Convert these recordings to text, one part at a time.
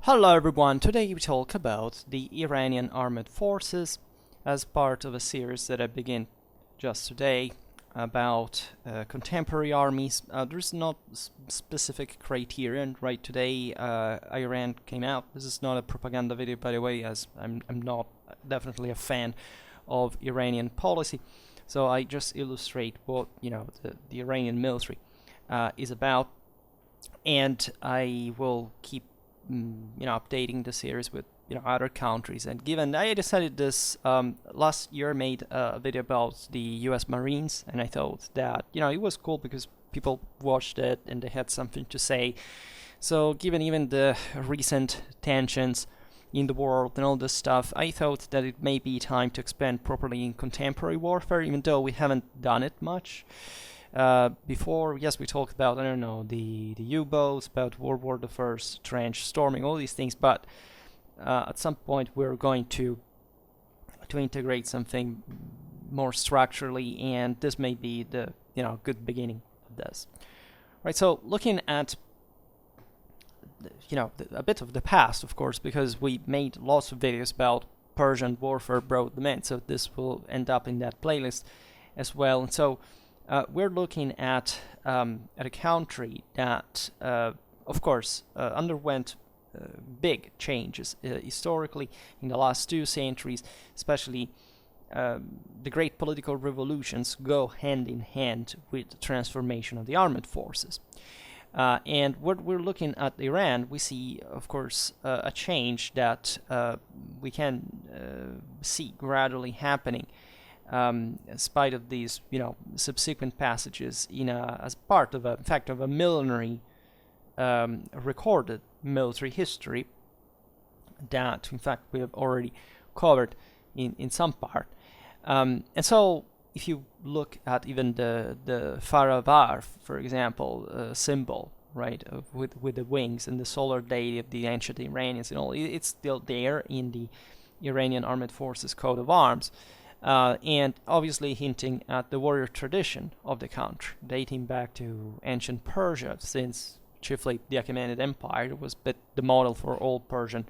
Hello everyone, today we talk about the Iranian armed forces as part of a series that I begin just today about contemporary armies. There's not specific criterion, right? Today Iran came out. This is not a propaganda video, by the way, as I'm not definitely a fan of Iranian policy. So I just illustrate what the Iranian military is about, and I will keep updating the series with other countries. And given I decided this last year, made a video about the U.S. Marines, and I thought that it was cool because people watched it and they had something to say. So given even the recent tensions in the world and all this stuff, I thought that it may be time to expand properly in contemporary warfare, even though we haven't done it much. Before, yes, we talked about, I don't know, the U-boats, about World War the First, trench storming, all these things, but at some point we're going to integrate something more structurally, and this may be the good beginning of this. Right, so looking at a bit of the past, of course, because we made lots of videos about Persian warfare broad domain, so this will end up in that playlist as well. And so we're looking at a country that, of course, underwent big changes historically in the last 2 centuries, especially the great political revolutions go hand in hand with the transformation of the armed forces. And what we're looking at Iran, we see, of course, a change that we can see gradually happening. In spite of these, subsequent passages as part of in fact, of a millenary recorded military history that, in fact, we have already covered in some part. And so, if you look at even the Faravar, for example, symbol, right, with the wings and the solar deity of the ancient Iranians and all, it's still there in the Iranian Armed Forces coat of arms. And obviously hinting at the warrior tradition of the country, dating back to ancient Persia, since chiefly the Achaemenid Empire was the model for all Persian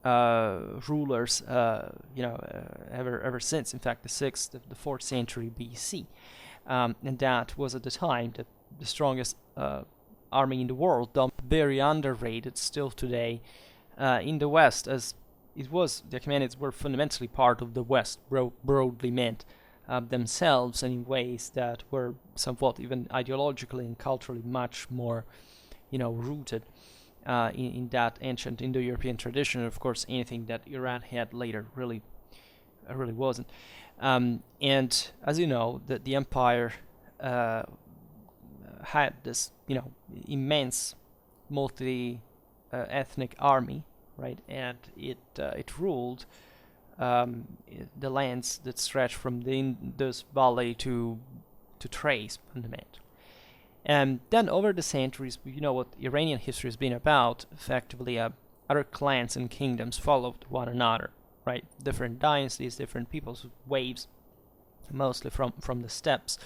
rulers, ever since. In fact, the 6th, the 4th century BC, and that was at the time the strongest army in the world, though very underrated still today in the West, as the Achaemenids were fundamentally part of the West, broadly meant themselves, and in ways that were somewhat even ideologically and culturally much more, rooted in that ancient Indo-European tradition. And of course, anything that Iran had later really wasn't. And as you know, the empire had this, immense multi-ethnic army. Right, and it ruled the lands that stretch from the Indus Valley to Thrace, fundamentally. And then over the centuries, what Iranian history has been about. Effectively, other clans and kingdoms followed one another. Right, different dynasties, different peoples, waves, mostly from the steppes.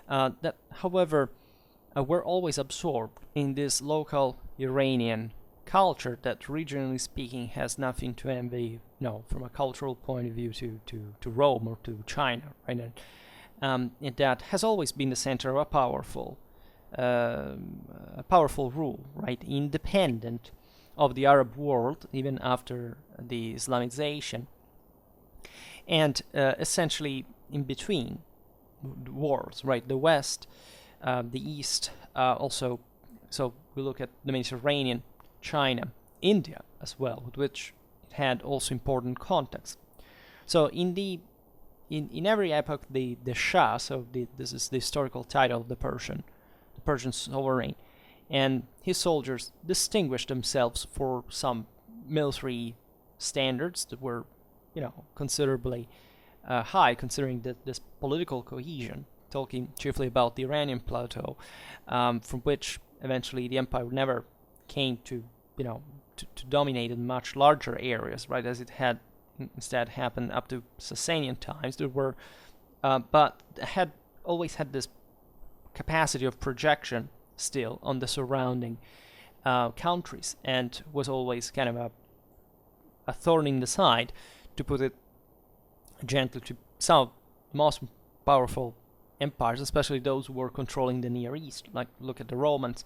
That, however, were always absorbed in this local Iranian culture that, regionally speaking, has nothing to envy, from a cultural point of view, to Rome or to China, right? And that has always been the center of a powerful rule, right? Independent of the Arab world, even after the Islamization, and essentially in between worlds, right? The West, the East, also. So we look at the Mediterranean, China, India as well, with which it had also important context. So in every epoch, the Shah, so this is the historical title of the Persian sovereign, and his soldiers distinguished themselves for some military standards that were, considerably high, considering this political cohesion. Talking chiefly about the Iranian plateau, from which eventually the empire never came to dominate in much larger areas, right, as it had instead happened up to Sasanian times. There were, but had always had this capacity of projection still on the surrounding countries, and was always kind of a thorn in the side, to put it gently, to some of the most powerful empires, especially those who were controlling the Near East. Like, look at the Romans,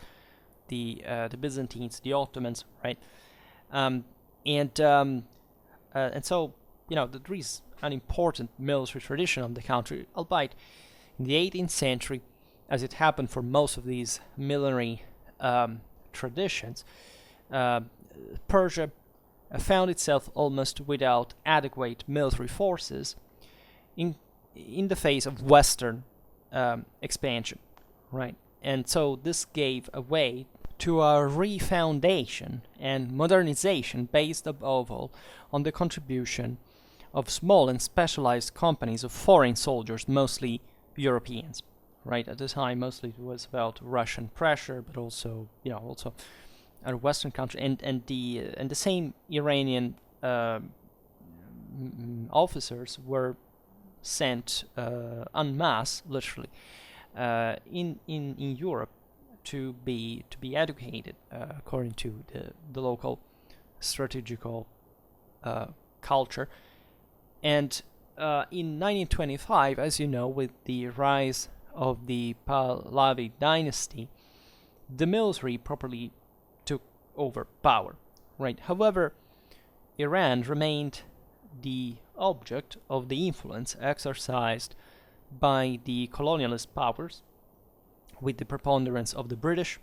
the Byzantines, the Ottomans, right? And so, there is an important military tradition of the country, albeit in the 18th century, as it happened for most of these military traditions, Persia found itself almost without adequate military forces in the face of Western expansion, right? And so this gave a way to a refoundation and modernization based above all on the contribution of small and specialized companies of foreign soldiers, mostly Europeans, right? At the time, mostly it was about Russian pressure, but also, also a Western country, and the same Iranian officers were sent en masse, literally, in Europe to be educated according to the local strategical culture. And in 1925, as you know, with the rise of the Pahlavi dynasty, the military properly took over power, right? However, Iran remained the object of the influence exercised by the colonialist powers, with the preponderance of the British,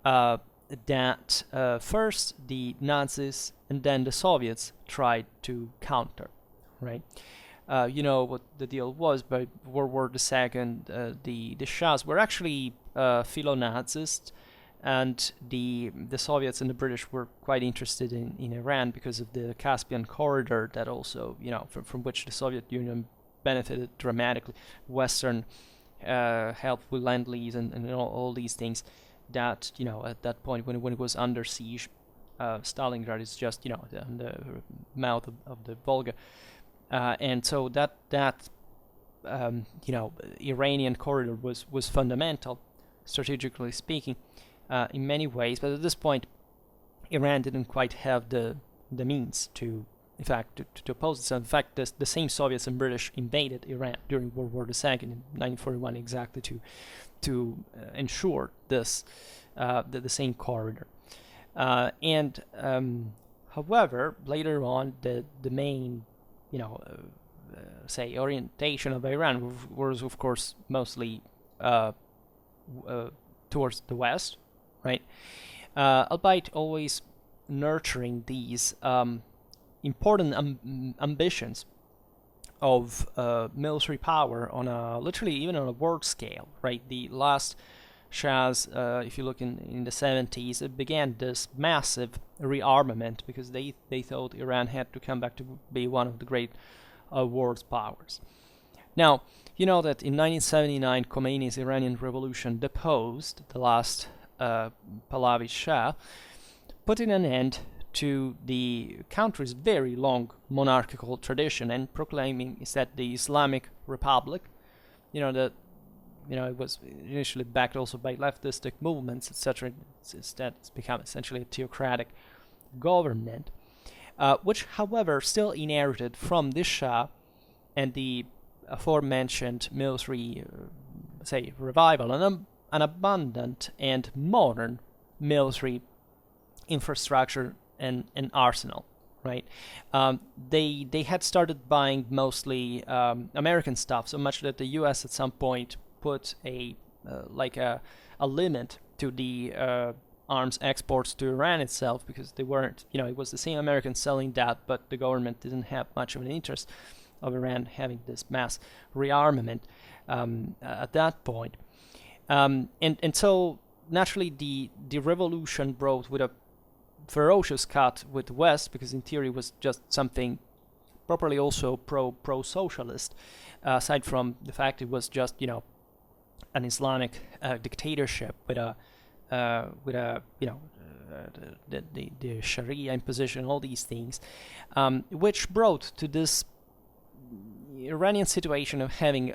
that first the Nazis and then the Soviets tried to counter, right? What the deal was by World War II. The Shahs were actually philo-Nazis, and the Soviets and the British were quite interested in Iran because of the Caspian corridor that also, from which the Soviet Union benefited dramatically. Western help with Lend-Lease and all these things that, at that point when it was under siege, Stalingrad is just, on the mouth of the Volga. And so that Iranian corridor was fundamental, strategically speaking, in many ways. But at this point, Iran didn't quite have the means to, in fact, to oppose itself. In fact, the same Soviets and British invaded Iran during World War II in 1941, exactly to ensure this the same corridor. However, later on, the main say orientation of Iran was of course mostly towards the West, right? Albeit always nurturing these important ambitions of military power on literally even on a world scale, right? The last Shahs, if you look in the 70s, it began this massive rearmament because they thought Iran had to come back to be one of the great world powers. Now, you know that in 1979, Khomeini's Iranian revolution deposed the last Pahlavi Shah, putting an end to the country's very long monarchical tradition and proclaiming that the Islamic Republic, it was initially backed also by leftistic movements, etc. It's become essentially a theocratic government, which, however, still inherited from this Shah and the aforementioned military, revival, an abundant and modern military infrastructure and arsenal, right? They had started buying mostly American stuff, so much that the U.S. at some point put a limit to the arms exports to Iran itself, because they weren't, it was the same Americans selling that, but the government didn't have much of an interest of Iran having this mass rearmament at that point. And so naturally the revolution brought with a ferocious cut with the West, because in theory it was just something properly also pro-socialist, aside from the fact it was just an Islamic dictatorship with the Sharia imposition, all these things, which brought to this Iranian situation of having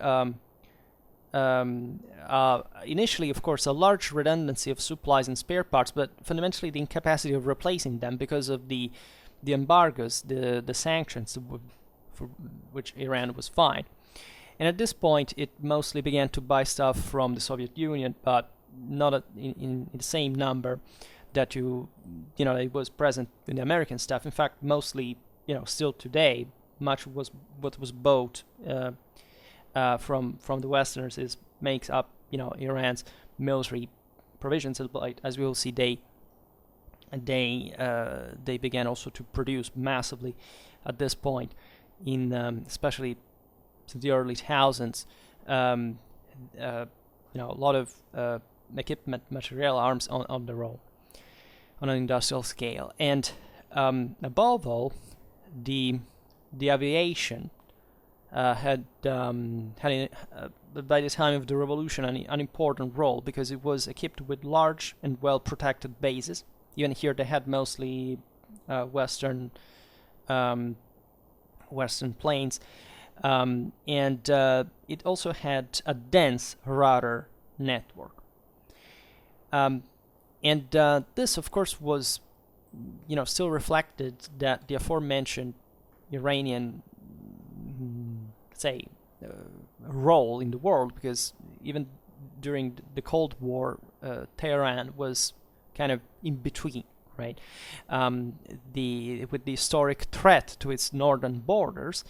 initially, of course, a large redundancy of supplies and spare parts, but fundamentally the incapacity of replacing them because of the embargoes, the sanctions for which Iran was fined. And at this point, it mostly began to buy stuff from the Soviet Union, but not in the same number that it was present in the American stuff. In fact, mostly, still today, much was what was bought from the Westerners makes up, Iran's military provisions. As we will see, they began also to produce massively at this point, in especially since the early thousands. A lot of equipment, material, arms on the road, on an industrial scale, and above all, the aviation had by the time of the revolution an important role, because it was equipped with large and well protected bases. Even here, they had mostly Western planes, and it also had a dense radar network. And this, of course, was, still reflected that the aforementioned Iranian, role in the world, because even during the Cold War, Tehran was kind of in between, right? With the historic threat to its northern borders,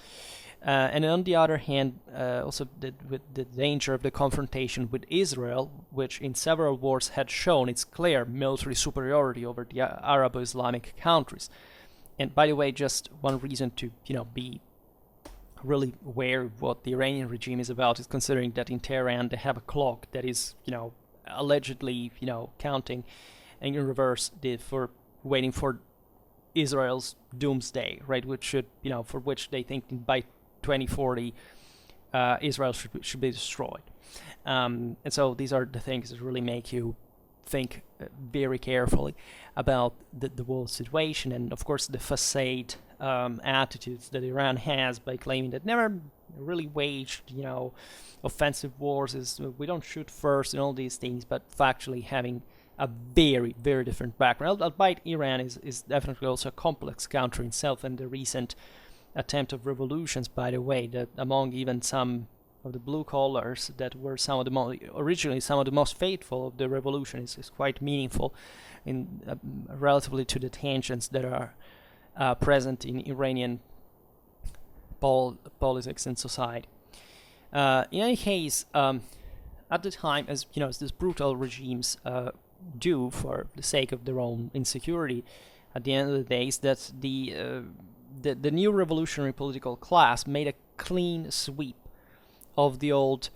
and on the other hand, also with the danger of the confrontation with Israel, which in several wars had shown its clear military superiority over the Arab-Islamic countries. And by the way, just one reason to be really aware of what the Iranian regime is about is considering that in Tehran they have a clock that is allegedly counting in reverse for waiting for Israel's doomsday, right? Which should for which they think by 2040 Israel should be destroyed. And so these are the things that really make you think very carefully about the world situation, and of course the facade attitudes that Iran has by claiming that never really waged offensive wars, we don't shoot first and all these things, but factually having a very, very different background. Albeit Iran is definitely also a complex country itself, and the recent attempt of revolutions, by the way, that among even some of the blue collars that were originally some of the most faithful of the revolution is quite meaningful in relatively to the tensions that are present in Iranian politics and society. In any case, at the time, as these brutal regimes do for the sake of their own insecurity, at the end of the day, is that the new revolutionary political class made a clean sweep of the old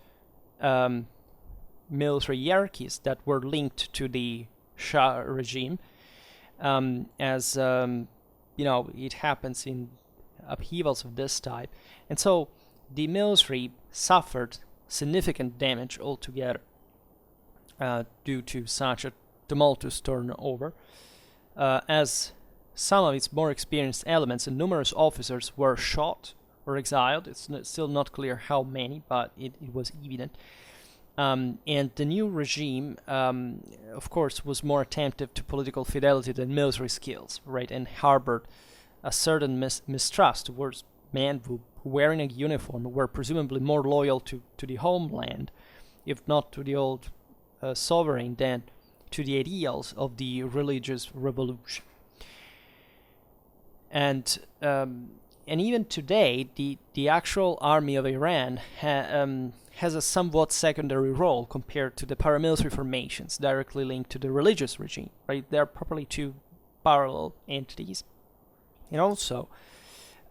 military hierarchies that were linked to the Shah regime, as it happens in upheavals of this type. And so the military suffered significant damage altogether due to such a tumultuous turnover, as some of its more experienced elements and numerous officers were shot or exiled. It's still not clear how many, but it was evident. And the new regime, of course, was more attentive to political fidelity than military skills, right? And harbored a certain mistrust towards men who, wearing a uniform, were presumably more loyal to the homeland, if not to the old sovereign, than to the ideals of the religious revolution. And even today, the actual army of Iran has a somewhat secondary role compared to the paramilitary formations directly linked to the religious regime, right? They are properly two parallel entities. And also,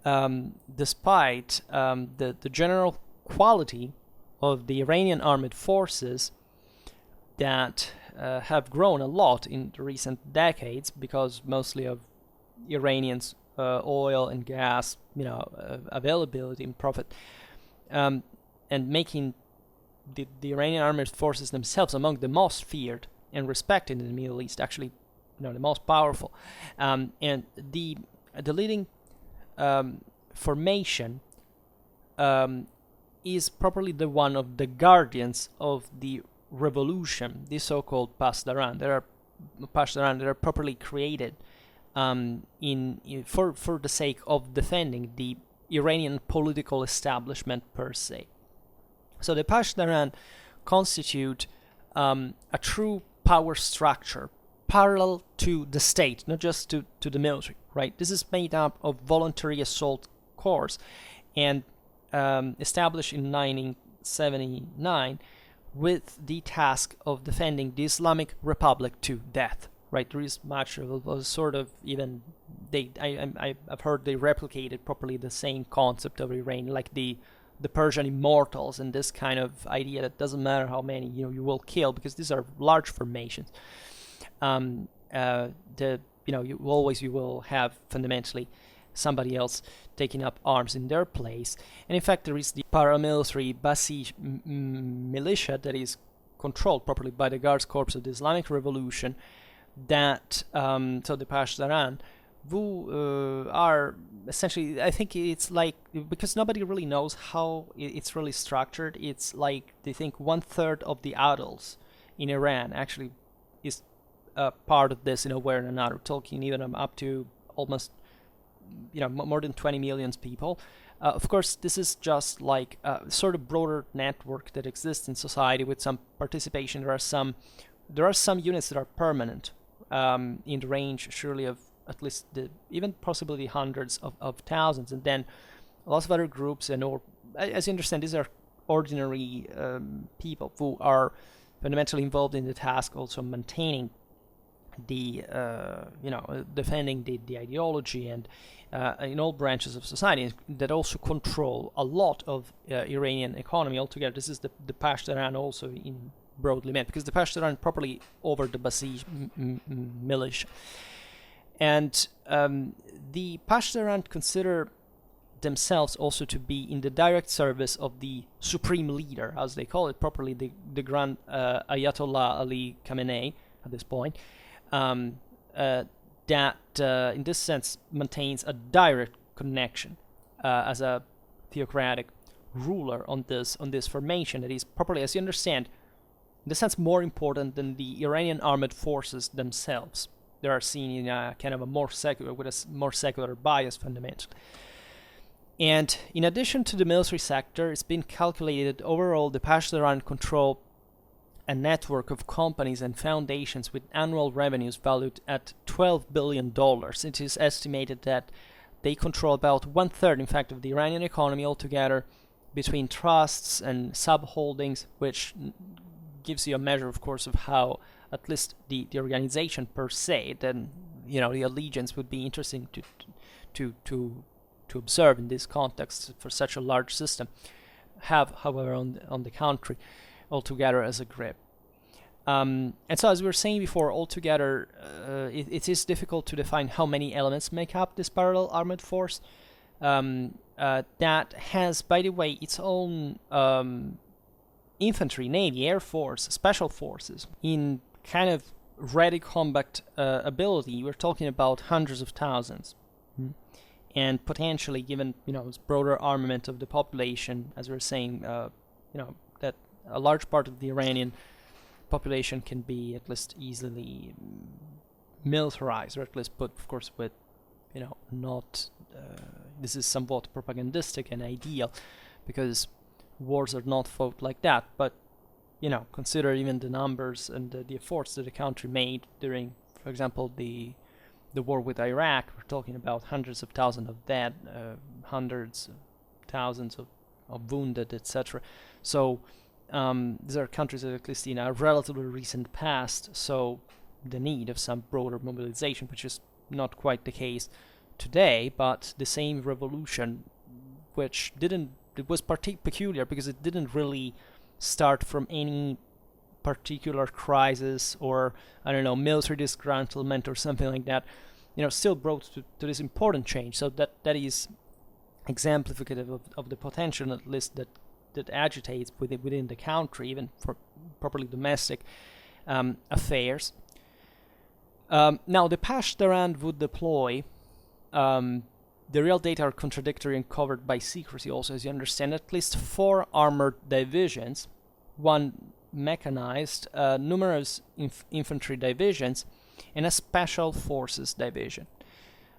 despite the general quality of the Iranian armed forces that have grown a lot in the recent decades because mostly of Iranians' oil and gas, availability and profit, and making the Iranian armed forces themselves among the most feared and respected in the Middle East, actually, the most powerful. And the leading formation is properly the one of the guardians of the revolution, the so-called Pasdaran. There are Pasdaran that are properly created for the sake of defending the Iranian political establishment per se. So the Pasdaran constitute a true power structure parallel to the state, not just to the military, right? This is made up of voluntary assault corps and established in 1979 with the task of defending the Islamic Republic to death, right? There is much of a sort of even I've heard they replicated properly the same concept of Iran, like the Persian immortals and this kind of idea that doesn't matter how many you will kill, because these are large formations. You will have fundamentally somebody else taking up arms in their place. And in fact, there is the paramilitary Basij militia that is controlled properly by the Guards Corps of the Islamic Revolution, that so the Pasdaran, who are essentially, I think it's like, because nobody really knows how it's really structured, it's like they think 1/3 of the adults in Iran actually is part of this in a way or another, talking even up to almost more than 20 million people. Of course, this is just like a sort of broader network that exists in society with some participation. There are some units that are permanent, in the range surely of at least even possibly hundreds of thousands, and then lots of other groups, and or as you understand, these are ordinary people who are fundamentally involved in the task, also maintaining the defending the ideology and in all branches of society, that also control a lot of Iranian economy altogether. This is the Pasdaran also in broadly meant, because the Pasdaran properly over the Basij militia. And the Pasdaran consider themselves also to be in the direct service of the supreme leader, as they call it properly, the Grand Ayatollah Ali Khamenei at this point, that in this sense maintains a direct connection as a theocratic ruler on this formation that is properly, as you understand, in the sense more important than the Iranian armed forces themselves. They are seen in a kind of a more secular bias fundamentally. And in addition to the military sector, it's been calculated overall the Pasdaran control a network of companies and foundations with annual revenues valued at $12 billion. It is estimated that they control about 1/3, in fact, of the Iranian economy altogether, between trusts and subholdings, which gives you a measure, of course, of how at least the organization per se, then the allegiance would be interesting to observe in this context for such a large system, have, however, on the country altogether as a grip. And so, as we were saying before, altogether, it is difficult to define how many elements make up this parallel armored force. That has, by the way, its own infantry, navy, air force, special forces in kind of ready combat ability. We're talking about hundreds of thousands. And potentially, given this broader armament of the population, as we were saying, that a large part of the Iranian population can be at least easily militarized, or at least put, of course, with not this is somewhat propagandistic and ideal, because wars are not fought like that, but consider even the numbers and the efforts that the country made during, for example, the war with Iraq. We're talking about hundreds of thousands of dead, hundreds of thousands of wounded, etc. So these are countries that, at least in a relatively recent past, so the need of some broader mobilization, which is not quite the case today, but the same revolution, which it was peculiar because it didn't really start from any particular crisis or, military disgruntlement or something like that, still brought to this important change. So that is exemplificative of the potential, at least, that agitates within the country, even for properly domestic affairs. Now, the Pasdaran would deploy the real data are contradictory and covered by secrecy also, as you understand. At least 4 armored divisions, 1 mechanized, numerous infantry divisions, and a special forces division.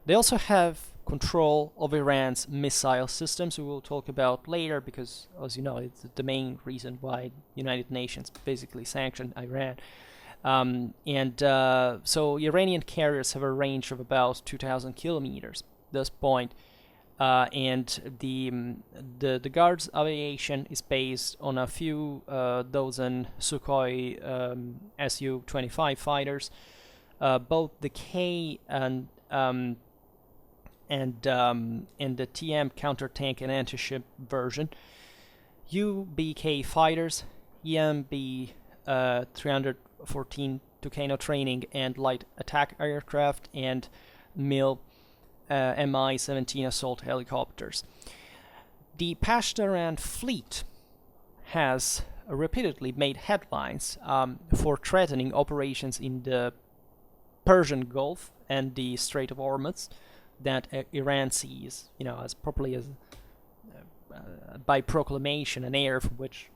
They also have control of Iran's missile systems, we will talk about later, because, as you know, it's the main reason why United Nations basically sanctioned Iran. So Iranian carriers have a range of about 2,000 kilometers at this point, and the Guards aviation is based on a few dozen Sukhoi Su-25 fighters, both the K and the TM counter-tank and anti-ship version, UBK fighters, EMB 314 Tucano training and light attack aircraft, and MIL Mi-17 assault helicopters. The Pashtun fleet has repeatedly made headlines for threatening operations in the Persian Gulf and the Strait of Hormuz that Iran sees, as properly as by proclamation, an area from which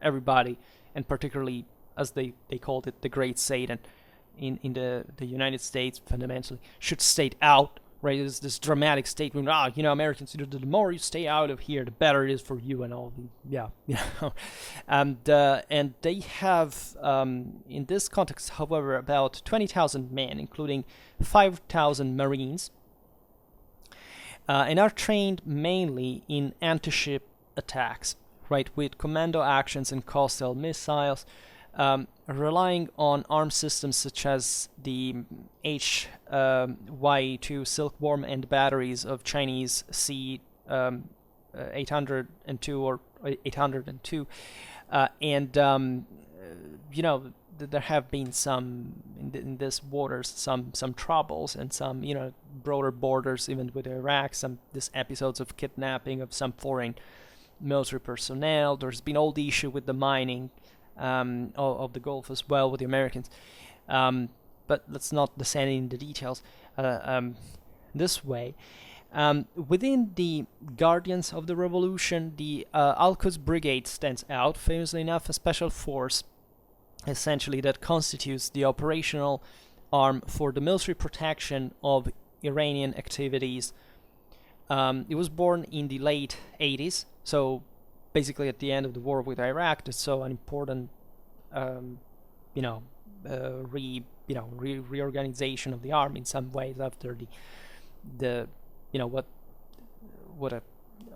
everybody, and particularly as they called it, the Great Satan in the United States, fundamentally should stay out. Right, there's this dramatic statement. Americans, the more you stay out of here, the better it is for you, and all. And they have, in this context, however, about 20,000 men, including 5,000 Marines, and are trained mainly in anti-ship attacks, right, with commando actions and coastal missiles, relying on armed systems such as the HY-2 Silkworm and batteries of Chinese C-802 or 802, there have been some in this waters some troubles and some broader borders even with Iraq, these episodes of kidnapping of some foreign military personnel. There's been all the issue with the mining of the Gulf as well with the Americans, but let's not descend in the details this way. Within the Guardians of the Revolution, the Al-Quds Brigade stands out, famously enough, a special force essentially that constitutes the operational arm for the military protection of Iranian activities. It was born in the late 80s, so basically at the end of the war with Iraq. That's so an important reorganization of the army in some ways after the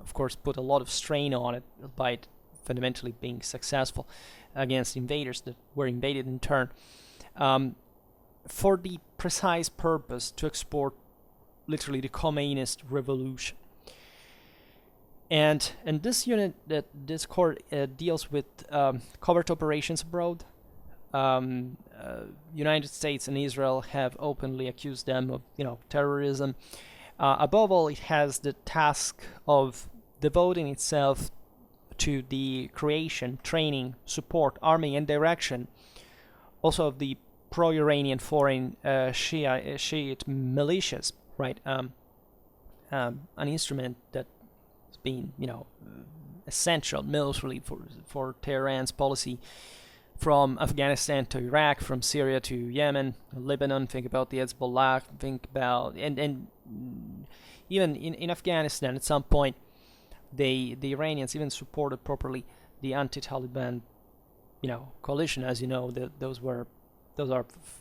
of course put a lot of strain on it by it fundamentally being successful against invaders that were invaded in turn, for the precise purpose to export literally the communist revolution. And this unit, this corps deals with covert operations abroad. United States and Israel have openly accused them of terrorism. Above all, it has the task of devoting itself to the creation, training, support, arming, and direction also of the pro-Iranian foreign Shiite militias, right? An instrument that has been, essential militarily for Tehran's policy from Afghanistan to Iraq, from Syria to Yemen, Lebanon. Think about the Hezbollah. Think about and even in Afghanistan at some point. The Iranians even supported properly the anti-Taliban, coalition. As you know, those are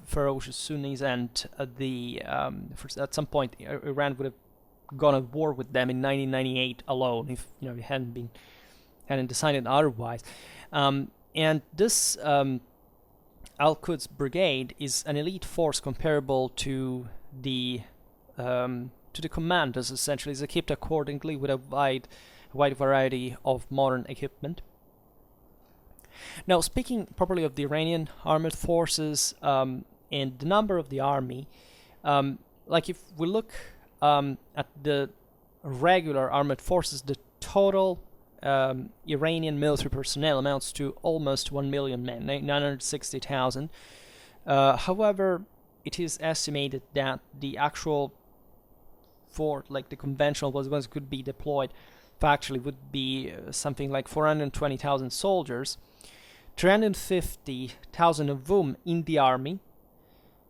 ferocious Sunnis, and at some point Iran would have gone to war with them in 1998 alone if it hadn't decided otherwise. And this Al-Quds Brigade is an elite force comparable to the commandos. Essentially, is equipped accordingly with a wide variety of modern equipment. Now, speaking properly of the Iranian armed forces and the number of the army, like if we look at the regular armed forces, the total Iranian military personnel amounts to almost 1 million men, 960,000. However, it is estimated that the actual for like the conventional ones could be deployed factually would be something like 420,000 soldiers, 350,000 of whom in the army,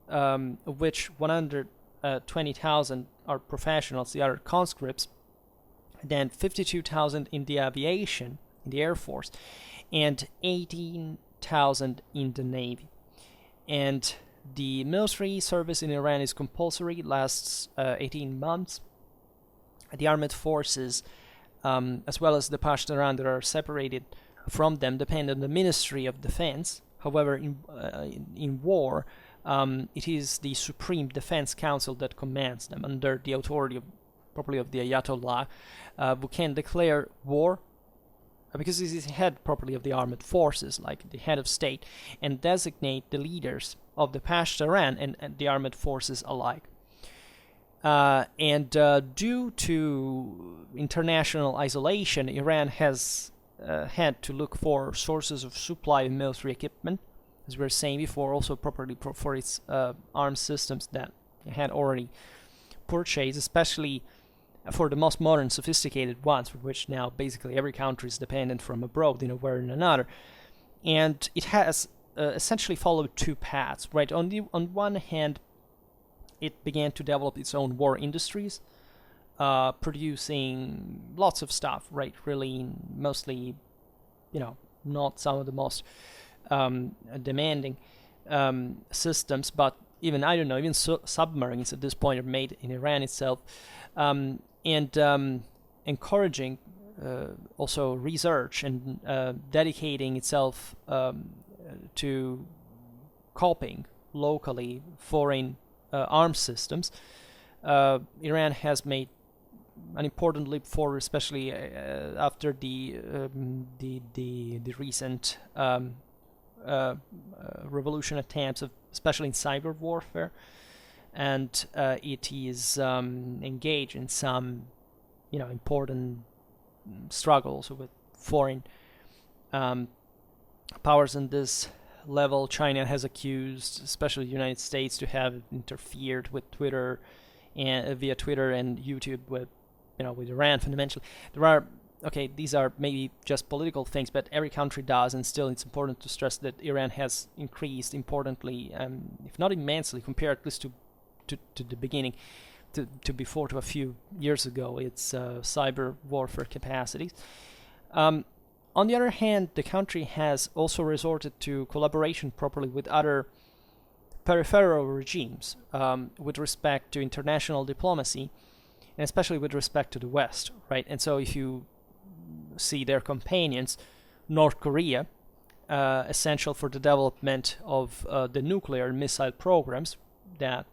of which 120,000 are professionals, the other conscripts, then 52,000 in the aviation, in the Air Force, and 18,000 in the Navy. And the military service in Iran is compulsory, lasts 18 months. The armed forces, as well as the Pashturan that are separated from them, depend on the Ministry of Defense. However, in war, it is the Supreme Defense Council that commands them under the authority of properly of the Ayatollah, who can declare war because he is the head properly of the armed forces, like the head of state, and designate the leaders of the Pashturan and the armed forces alike. Due to international isolation, Iran has had to look for sources of supply of military equipment, as we were saying before, also properly for its armed systems that it had already purchased, especially for the most modern, sophisticated ones, for which now basically every country is dependent from abroad in a way or another. And it has essentially followed two paths, right? On one hand, it began to develop its own war industries, producing lots of stuff, right? Really, mostly, not some of the most demanding systems, but even submarines at this point are made in Iran itself, and encouraging also research and dedicating itself to copying locally foreign arms systems. Iran has made an important leap forward, especially after the recent revolution attempts, especially in cyber warfare, and it is engaged in some, important struggles with foreign powers on this level. China has accused, especially the United States, to have interfered with Twitter and via Twitter and YouTube with Iran. Fundamentally, these are maybe just political things, but every country does, and still it's important to stress that Iran has increased importantly, if not immensely, compared at least to the beginning, to a few years ago, its cyber warfare capacities. On the other hand, the country has also resorted to collaboration properly with other peripheral regimes with respect to international diplomacy, and especially with respect to the West, right? And so if you see their companions, North Korea, essential for the development of the nuclear missile programs, that,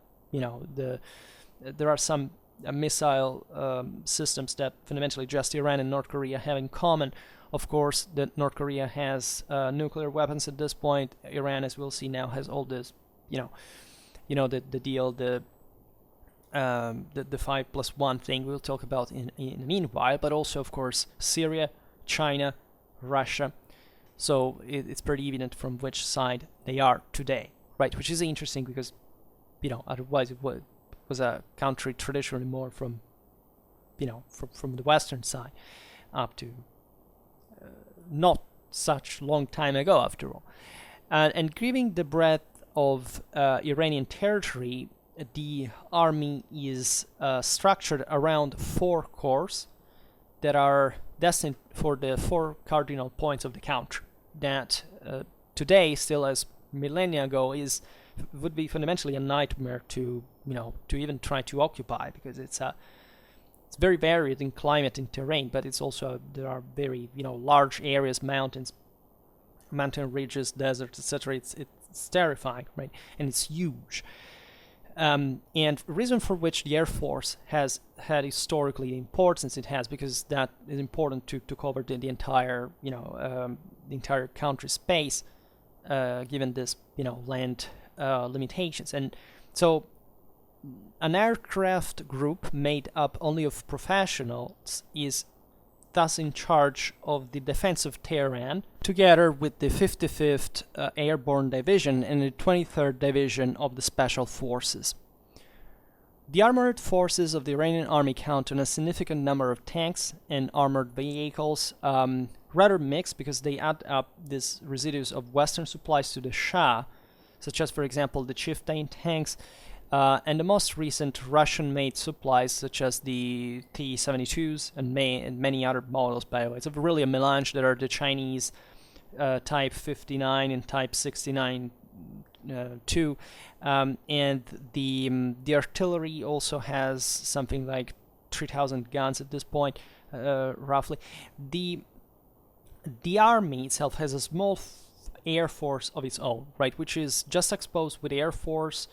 there are some missile systems that fundamentally just Iran and North Korea have in common. Of course, that North Korea has nuclear weapons at this point. Iran, as we'll see now, has all this, the deal, the 5+1 thing we'll talk about in the meanwhile, but also, of course, Syria, China, Russia. So it's pretty evident from which side they are today, right? Which is interesting because, otherwise it was a country traditionally more from the Western side up to not such long time ago, after all. And given the breadth of Iranian territory, the army is structured around 4 corps that are destined for the 4 cardinal points of the country. That today, still as millennia ago, would be fundamentally a nightmare to even try to occupy, because it's very varied in climate and terrain, but it's also there are very large areas, mountains, mountain ridges, deserts, etc. It's terrifying, right? And it's huge. And reason for which the Air Force has had historically the importance it has, because that is important to cover the entire the entire country space, given this land limitations. And so an aircraft group made up only of professionals is thus in charge of the defense of Tehran, together with the 55th Airborne Division and the 23rd Division of the Special Forces. The armored forces of the Iranian army count on a significant number of tanks and armored vehicles, rather mixed because they add up these residues of Western supplies to the Shah, such as, for example, the Chieftain tanks, and the most recent Russian-made supplies, such as the T-72s and many other models, by the way. It's really a melange. There are the Chinese Type 59 and Type 69 too, and the artillery also has something like 3,000 guns at this point, roughly. The army itself has a small air force of its own, right, which is just exposed with air force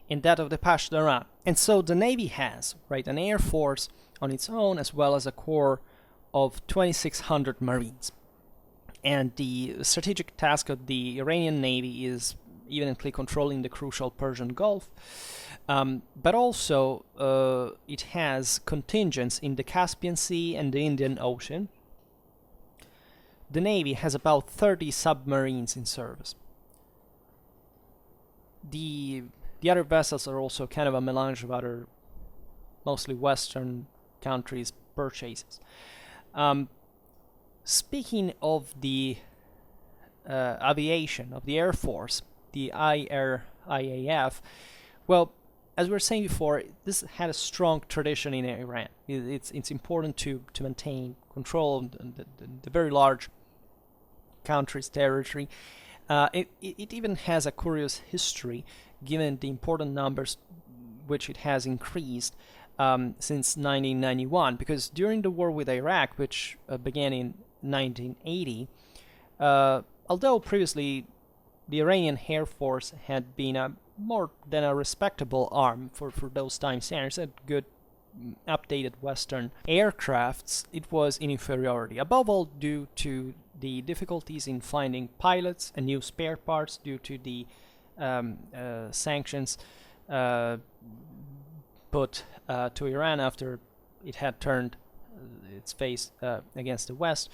in that of the Pashtun. And so the Navy has, right, an air force on its own, as well as a corps of 2,600 Marines. And the strategic task of the Iranian Navy is evidently controlling the crucial Persian Gulf, but also it has contingents in the Caspian Sea and the Indian Ocean. The Navy has about 30 submarines in service. The other vessels are also kind of a melange of other, mostly Western countries' purchases. Speaking of the aviation, of the Air Force, the IRIAF, well, as we were saying before, this had a strong tradition in Iran. It's important to maintain control of the very large country's territory. It even has a curious history, given the important numbers which it has increased since 1991, because during the war with Iraq, which began in 1980, although previously the Iranian Air Force had been a more than a respectable arm for those time standards, had good updated Western aircrafts, it was in inferiority, above all due to the difficulties in finding pilots and new spare parts due to the sanctions put to Iran after it had turned its face against the West.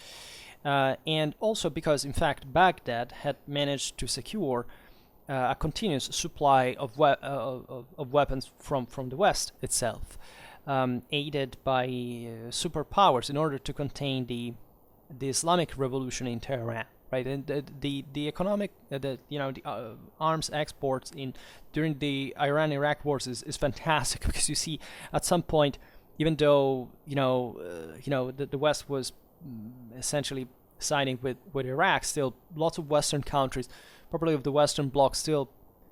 And also because, in fact, Baghdad had managed to secure a continuous supply of weapons from the West itself, aided by superpowers in order to contain the Islamic revolution in Tehran, right? And the economic, the arms exports during the Iran-Iraq wars is fantastic, because you see at some point, even though the West was essentially siding with Iraq, still lots of Western countries, probably of the Western Bloc, still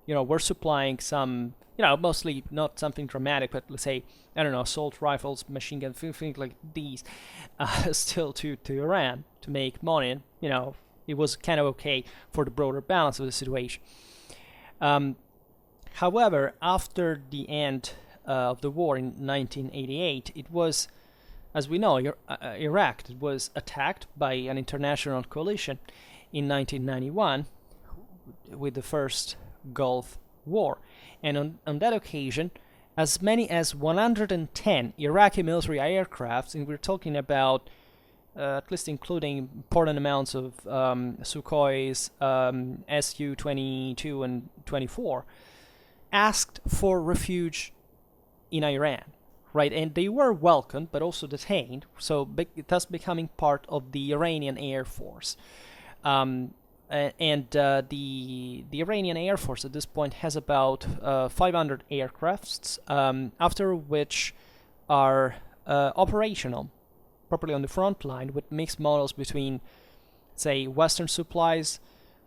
were supplying some, mostly not something dramatic, but let's say, I don't know, assault rifles, machine guns, things like these, still to Iran to make money. And it was kind of okay for the broader balance of the situation. However, after the end of the war in 1988, it was, as we know, Iraq was attacked by an international coalition in 1991 with the first Gulf War. And on that occasion, as many as 110 Iraqi military aircrafts, and we're talking about at least including important amounts of Sukhois, Su-22 and 24, asked for refuge in Iran, right? And they were welcomed, but also detained, so thus becoming part of the Iranian Air Force. And the Iranian Air Force at this point has about 500 aircrafts, after which are operational, properly on the front line, with mixed models between, say, Western supplies.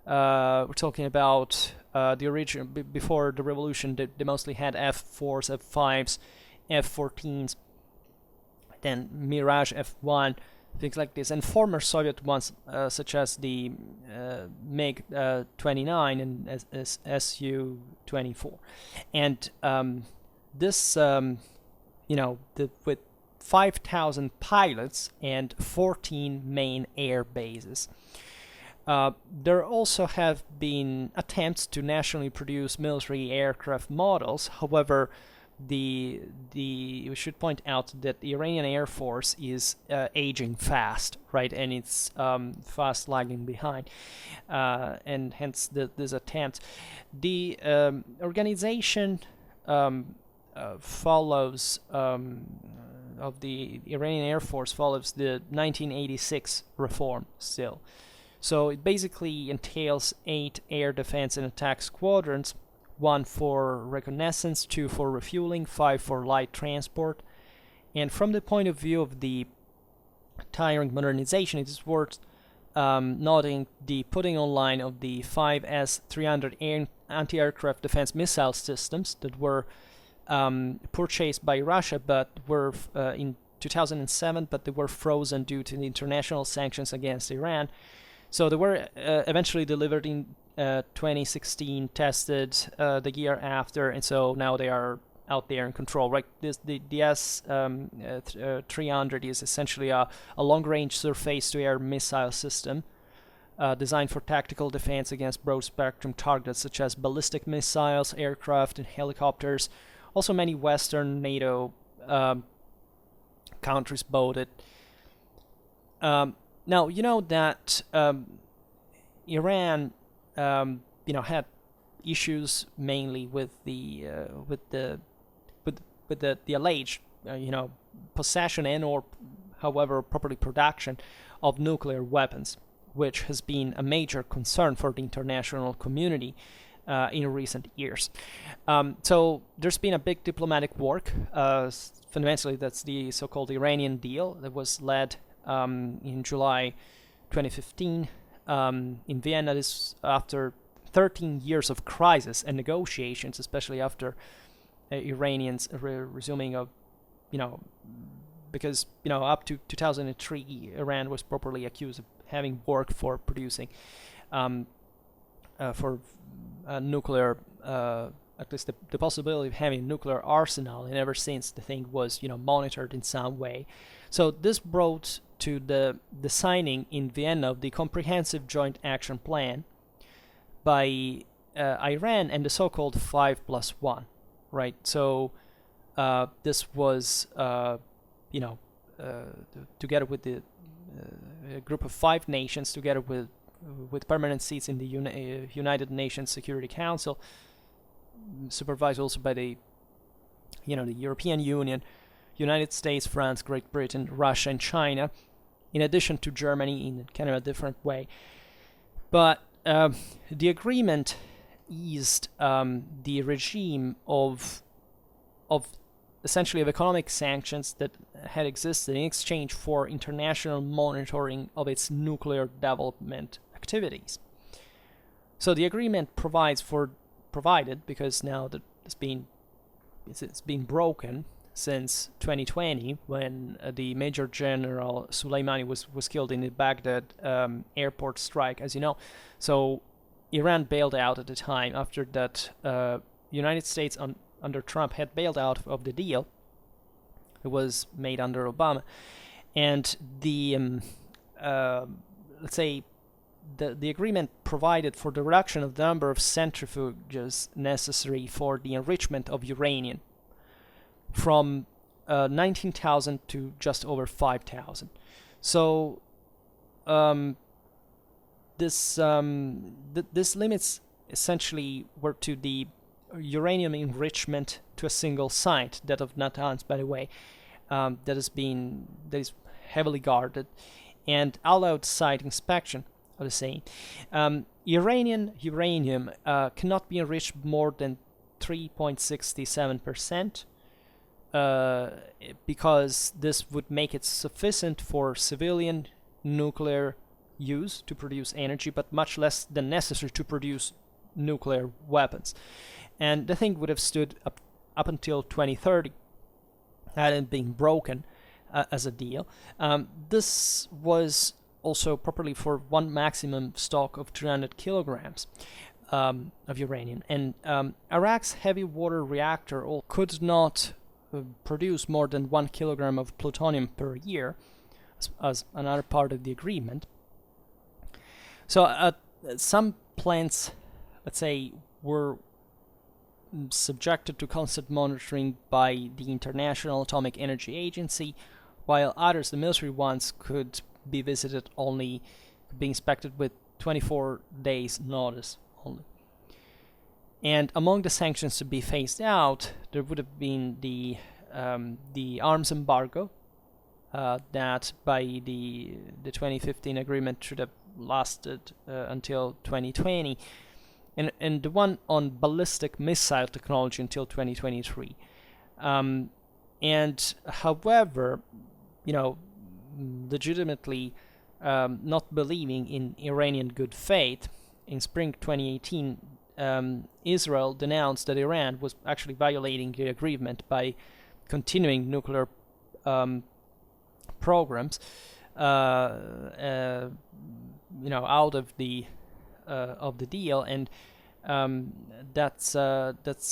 We're talking about the original, before the revolution, they mostly had F-4s, F-5s, F-14s, then Mirage F-1, things like this, and former Soviet ones, such as the MiG-29 and Su-24. And this, with 5,000 pilots and 14 main air bases. There also have been attempts to nationally produce military aircraft models. However, we should point out that the Iranian Air Force is aging fast, right, and it's fast lagging behind, and hence this attempt. The organization follows of the Iranian Air Force follows the 1986 reform still. So it basically entails 8 air defense and attack squadrons, 1 for reconnaissance, 2 for refueling, 5 for light transport. And from the point of view of the tiring modernization, it is worth noting the putting online of the 5 S-300 anti-aircraft defense missile systems that were purchased by Russia, but were in 2007, but they were frozen due to the international sanctions against Iran. So they were eventually delivered in 2016, tested the year after, and so now they are out there in control. Right, the S-300 is essentially a long-range surface-to-air missile system designed for tactical defense against broad-spectrum targets such as ballistic missiles, aircraft, and helicopters. Also, many Western NATO countries bought it. Now, you know that Iran, had issues mainly with the alleged, possession and/or, however, properly production of nuclear weapons, which has been a major concern for the international community in recent years. So there's been a big diplomatic work. Fundamentally, that's the so-called Iranian deal that was led in July 2015 in Vienna. This after 13 years of crisis and negotiations, especially after Iranians resuming of, because up to 2003, Iran was properly accused of having worked for producing for nuclear, at least the possibility of having a nuclear arsenal, and ever since the thing was monitored in some way. So this brought to the signing in Vienna of the Comprehensive Joint Action Plan by Iran and the so-called 5+1, right? So this was together with the a group of 5 nations, together with permanent seats in the United Nations Security Council, supervised also by the European Union, United States, France, Great Britain, Russia, and China, in addition to Germany in kind of a different way. But the agreement eased the regime of essentially of economic sanctions that had existed in exchange for international monitoring of its nuclear development activities. So the agreement provided, because now that it's been broken since 2020, when the Major General Soleimani was killed in the Baghdad airport strike, as you know. So Iran bailed out at the time. After that, United States under Trump had bailed out of the deal. It was made under Obama, and the let's say the agreement provided for the reduction of the number of centrifuges necessary for the enrichment of uranium from 19,000 to just over 5,000. So this limits essentially were to the uranium enrichment to a single site, that of Natanz, by the way, that is heavily guarded, and allowed site inspection of the same. Iranian uranium cannot be enriched more than 3.67%, because this would make it sufficient for civilian nuclear use to produce energy, but much less than necessary to produce nuclear weapons. And the thing would have stood up until 2030, hadn't been broken as a deal. This was also properly for one maximum stock of 300 kilograms of uranium. And Iraq's heavy water reactor could not produce more than 1 kilogram of plutonium per year, as another part of the agreement. So some plants, let's say, were subjected to constant monitoring by the International Atomic Energy Agency, while others, the military ones, could be visited only, be inspected with 24 days notice only. And among the sanctions to be phased out, there would have been the arms embargo that by the 2015 agreement should have lasted until 2020, and the one on ballistic missile technology until 2023. And however, legitimately not believing in Iranian good faith, in spring 2018, Israel denounced that Iran was actually violating the agreement by continuing nuclear programs, out of the deal, and that's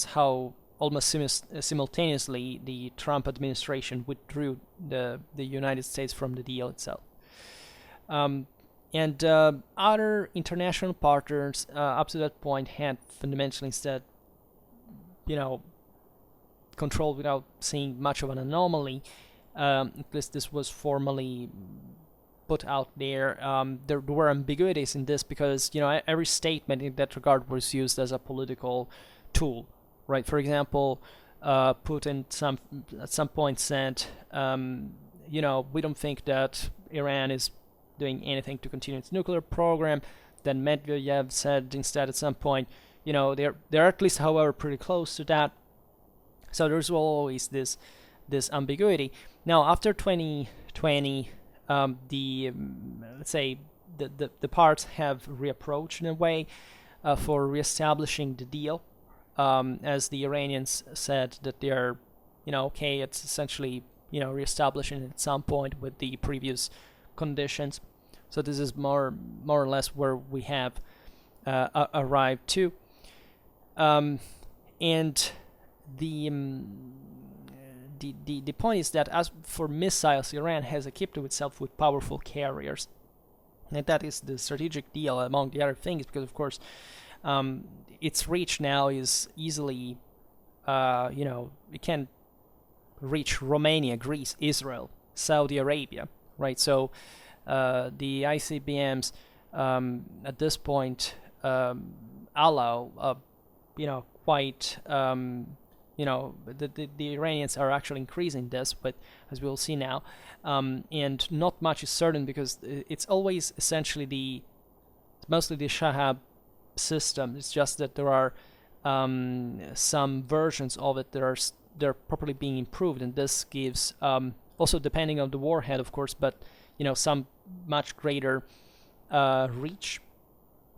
how almost simultaneously the Trump administration withdrew the United States from the deal itself. And other international partners up to that point had fundamentally instead, controlled without seeing much of an anomaly. At least this was formally put out there. There were ambiguities in this because, every statement in that regard was used as a political tool, right? For example, Putin at some point said, we don't think that Iran is doing anything to continue its nuclear program. Then Medvedev said instead at some point, they're at least, however, pretty close to that. So there's always this ambiguity. Now, after 2020, let's say the parts have reapproached in a way for reestablishing the deal, as the Iranians said that they are, okay, it's essentially, reestablishing at some point with the previous conditions. So this is more or less where we have arrived to, and the point is that as for missiles, Iran has equipped itself with powerful carriers, and that is the strategic deal among the other things, because of course its reach now is easily, it can reach Romania, Greece, Israel, Saudi Arabia, right? So the ICBMs at this point allow, quite, the Iranians are actually increasing this, but as we'll see now, and not much is certain because it's always essentially mostly the Shahab system. It's just that there are some versions of it that they're properly being improved, and this gives also, depending on the warhead, of course, but some much greater reach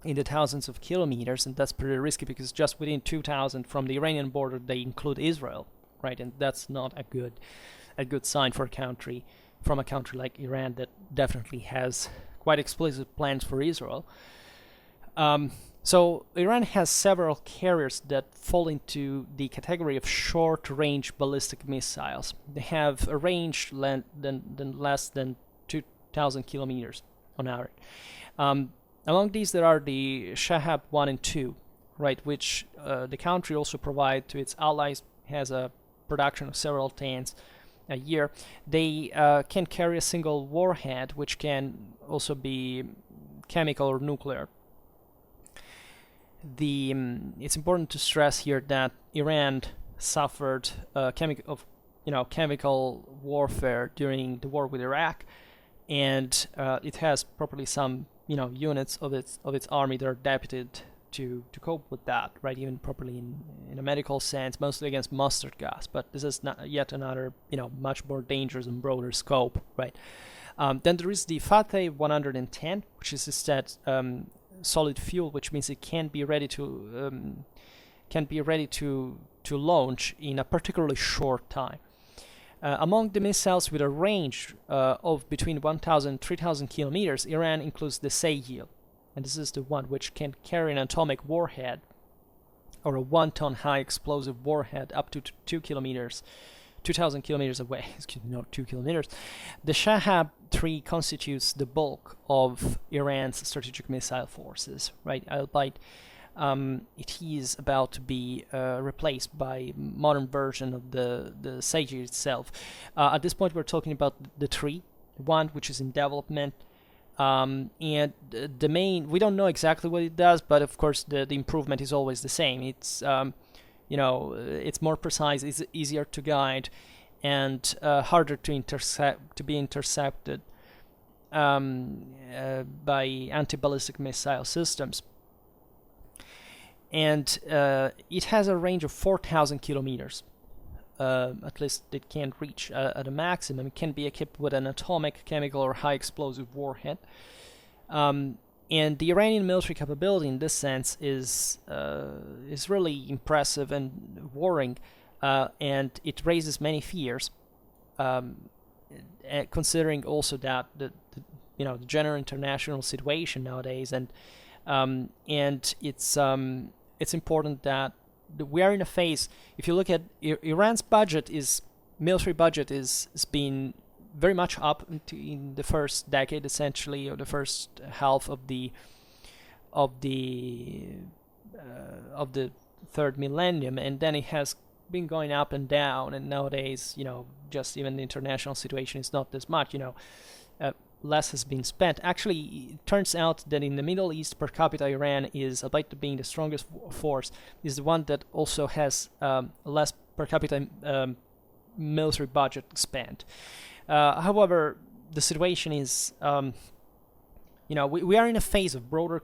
in the thousands of kilometers, and that's pretty risky because just within 2,000 from the Iranian border they include Israel, right? And that's not a good sign for a country like Iran that definitely has quite explicit plans for Israel. So Iran has several carriers that fall into the category of short-range ballistic missiles. They have a range less than 2,000 kilometers on average. Among these, there are the Shahab 1 and 2, right, which the country also provides to its allies, has a production of several tens a year. They can carry a single warhead, which can also be chemical or nuclear. It's important to stress here that Iran suffered chemical warfare during the war with Iraq, and it has properly some units of its army that are deputed to cope with that, right? Even properly in a medical sense, mostly against mustard gas. But this is not yet another much more dangerous and broader scope, right? Then there is the Fateh 110, which is instead solid fuel, which means it can be ready to launch in a particularly short time. Among the missiles with a range of between 1,000 and 3,000 kilometers, Iran includes the Seyyil, and this is the one which can carry an atomic warhead or a 1-ton high explosive warhead up to 2,000 kilometers away. Excuse me, not 2 kilometers. The Shahab 3 constitutes the bulk of Iran's strategic missile forces, right? Albeit it is about to be replaced by a modern version of the Seyyid itself. At this point, we're talking about the 3, one which is in development, And the main, we don't know exactly what it does, but of course the improvement is always the same. It's it's more precise, it's easier to guide, and harder to be intercepted by anti-ballistic missile systems. And it has a range of 4,000 kilometers. At least it can reach at a maximum. It can be equipped with an atomic, chemical, or high explosive warhead. And the Iranian military capability in this sense is really impressive and worrying, and it raises many fears, considering also that the general international situation nowadays, and it's important that we are in a phase. If you look at Iran's military budget is been very much up in the first decade, essentially, or the first half of the third millennium, and then it has been going up and down. And nowadays, just even the international situation is not as much. Less has been spent. Actually, it turns out that in the Middle East, per capita, Iran is, albeit being the strongest force, is the one that also has less per capita military budget spent. However, the situation is, we are in a phase of broader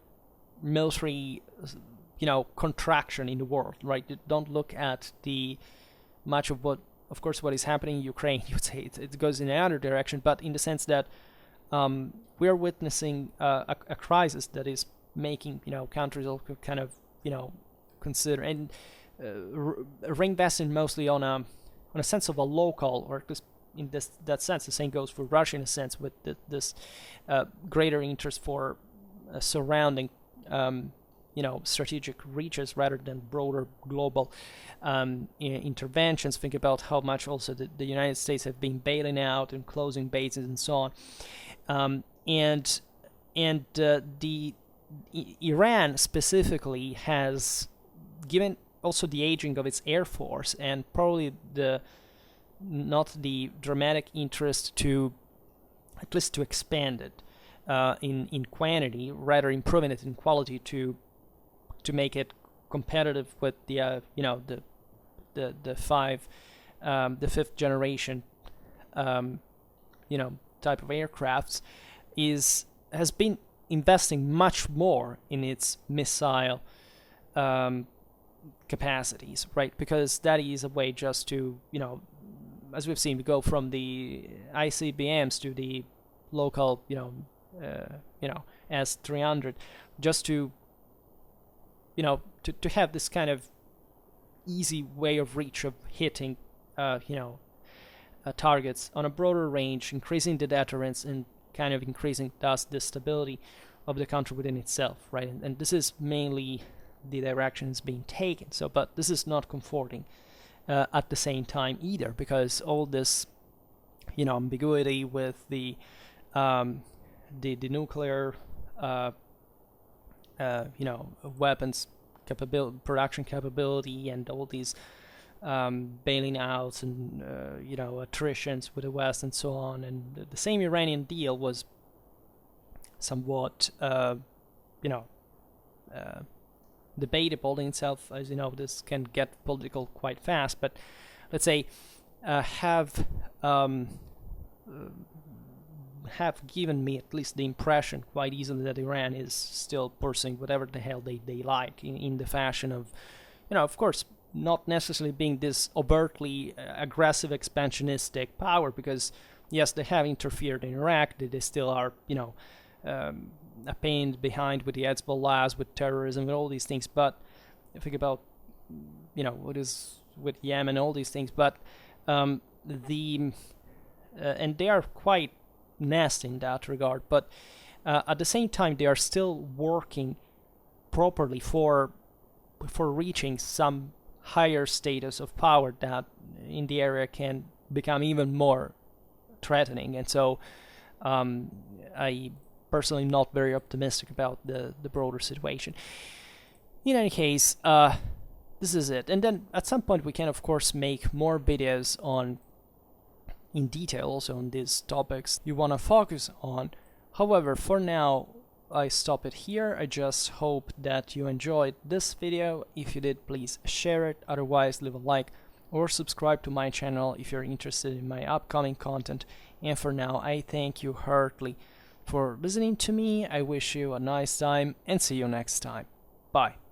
military, contraction in the world, right? You don't look at much of what is happening in Ukraine. You'd say it goes in another direction, but in the sense that we are witnessing a crisis that is making countries all kind of consider and ring-vested mostly on a sense of a local, or just in that sense, the same goes for Russia in a sense, with this greater interest for surrounding strategic reaches rather than broader global interventions. Think about how much also the United States have been bailing out and closing bases and so on. Iran specifically has, given also the aging of its air force and probably not the dramatic interest to at least to expand it in quantity, rather improving it in quality to make it competitive with the fifth generation type of aircrafts, has been investing much more in its missile capacities, right? Because that is a way just to, as we've seen, we go from the ICBMs to the local, S-300, just to have this kind of easy way of reach of hitting, targets on a broader range, increasing the deterrence and kind of increasing thus the stability of the country within itself, right? And this is mainly the direction is being taken. So, but this is not comforting at the same time either, because all this, ambiguity with the nuclear, weapons production capability, and all these bailing outs and attritions with the West and so on. And the same Iranian deal was somewhat debatable in itself. As you know, this can get political quite fast, but let's say have given me at least the impression quite easily that Iran is still pursuing whatever the hell they like in the fashion of, of course, not necessarily being this overtly aggressive expansionistic power, because yes, they have interfered in Iraq, they still are, a pain behind with the Hezbollahs, with terrorism, and all these things. But I think about, what is with Yemen, all these things. But and they are quite nasty in that regard. But at the same time, they are still working properly for reaching some higher status of power that in the area can become even more threatening. And so I personally not very optimistic about the broader situation. In any case, this is it. And then at some point we can of course make more videos in detail also on these topics. You want to focus on However, for now, I stop it here. I just hope that you enjoyed this video. If you did, please share it. Otherwise, leave a like or subscribe to my channel if you're interested in my upcoming content. And for now, I thank you heartily for listening to me. I wish you a nice time and see you next time. Bye.